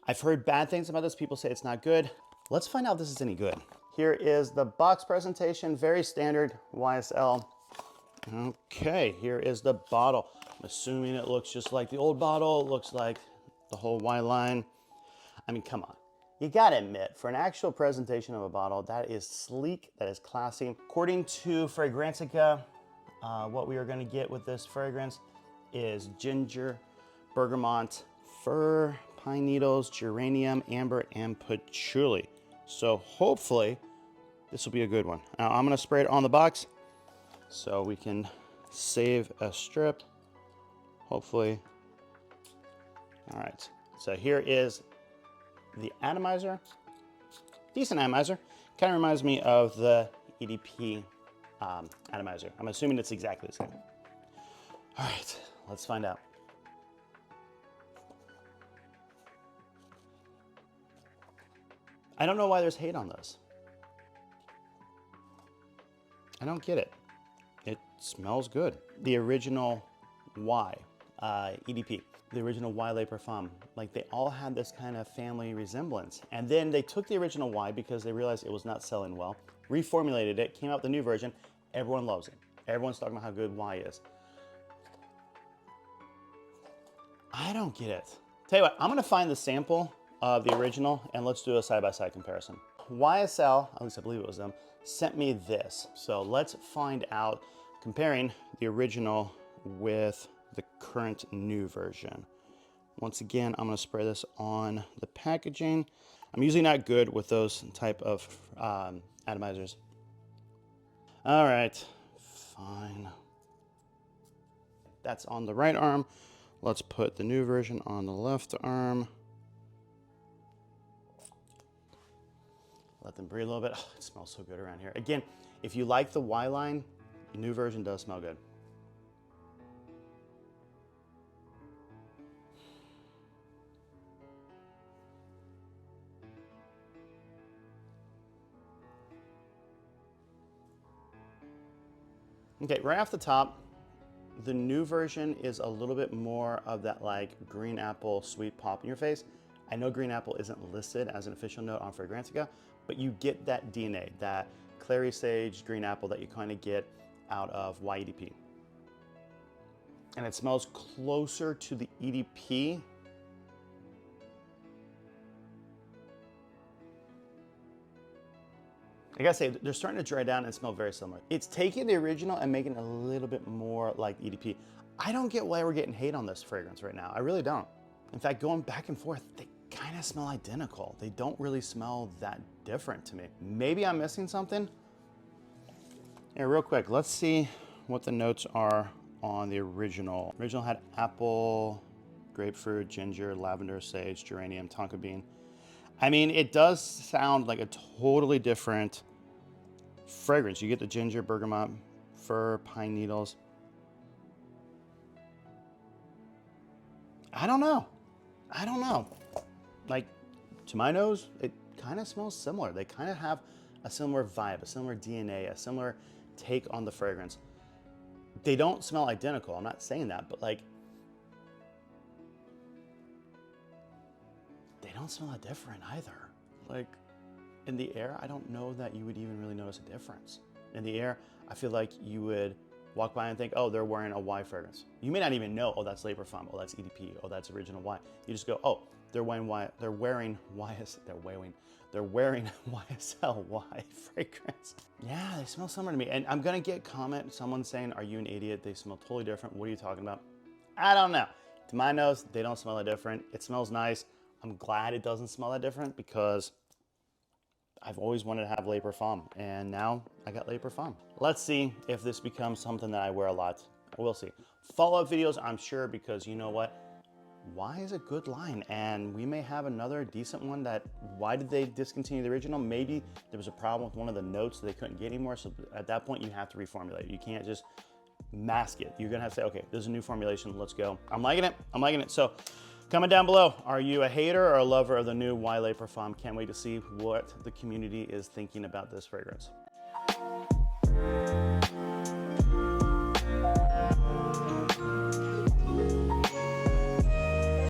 I've heard bad things about this. People say it's not good. Let's find out if this is any good. Here is the box presentation, very standard YSL. Okay, here is the bottle. I'm assuming it looks just like the old bottle. It looks like the whole Y line. I mean, come on. You gotta admit, for an actual presentation of a bottle, that is sleek, that is classy. According to Fragrantica, what we are gonna get with this fragrance is ginger, bergamot, fir, pine needles, geranium, amber, and patchouli. So hopefully, this will be a good one. Now I'm gonna spray it on the box so we can save a strip, hopefully. All right, so here is the atomizer. Decent atomizer. Kind of reminds me of the EDP atomizer. I'm assuming it's exactly the same. All right, let's find out. I don't know why there's hate on this. I don't get it. It smells good. The original Y, EDP, the original Y Le Parfum, like they all had this kind of family resemblance. And then they took the original Y because they realized it was not selling well, reformulated it, came out with the new version. Everyone loves it. Everyone's talking about how good Y is. I don't get it. Tell you what, I'm gonna find the sample of the original and let's do a side-by-side comparison. YSL, at least I believe it was them, sent me this. So let's find out, comparing the original with the current new version. Once again, I'm gonna spray this on the packaging. I'm usually not good with those type of atomizers. All right, fine. That's on the right arm. Let's put the new version on the left arm. Let them breathe a little bit. Oh, it smells so good around here. Again, if you like the Y line, the new version does smell good. Okay, right off the top, the new version is a little bit more of that like green apple sweet pop in your face. I know green apple isn't listed as an official note on Fragrantica, but you get that DNA, that clary sage green apple that you kind of get out of YEDP. And it smells closer to the EDP. I gotta say, they're starting to dry down and smell very similar. It's taking the original and making it a little bit more like EDP. I don't get why we're getting hate on this fragrance right now. I really don't. In fact, going back and forth, they kind of smell identical. They don't really smell that different to me. Maybe I'm missing something. Here, real quick, let's see what the notes are on the original. The original had apple, grapefruit, ginger, lavender, sage, geranium, tonka bean. I mean, it does sound like a totally different fragrance. You get the ginger, bergamot, fir, pine needles. I don't know. I don't know. Like, to my nose, it kind of smells similar. They kind of have a similar vibe, a similar DNA, a similar take on the fragrance. They don't smell identical. I'm not saying that, but like, they don't smell that different either. Like, in the air, I don't know that you would even really notice a difference. In the air, I feel like you would walk by and think, oh, they're wearing a Y fragrance. You may not even know, oh, that's Le Parfum, oh, that's EDP, oh, that's original Y. You just go, oh, they're wearing YSL Y fragrance. Yeah, they smell similar to me. And I'm gonna get comment, someone saying, are you an idiot? They smell totally different. What are you talking about? I don't know. To my nose, they don't smell that different. It smells nice. I'm glad it doesn't smell that different because I've always wanted to have Le Parfum, and now I got Le Parfum. Let's see if this becomes something that I wear a lot. We'll see. Follow-up videos, I'm sure, because you know what? Y is a good line, and we may have another decent one that, why did they discontinue the original? Maybe there was a problem with one of the notes that they couldn't get anymore, so at that point, you have to reformulate it. You can't just mask it. You're gonna have to say, okay, there's a new formulation, let's go. I'm liking it, I'm liking it. So, comment down below, are you a hater or a lover of the new Y Le Parfum? Can't wait to see what the community is thinking about this fragrance.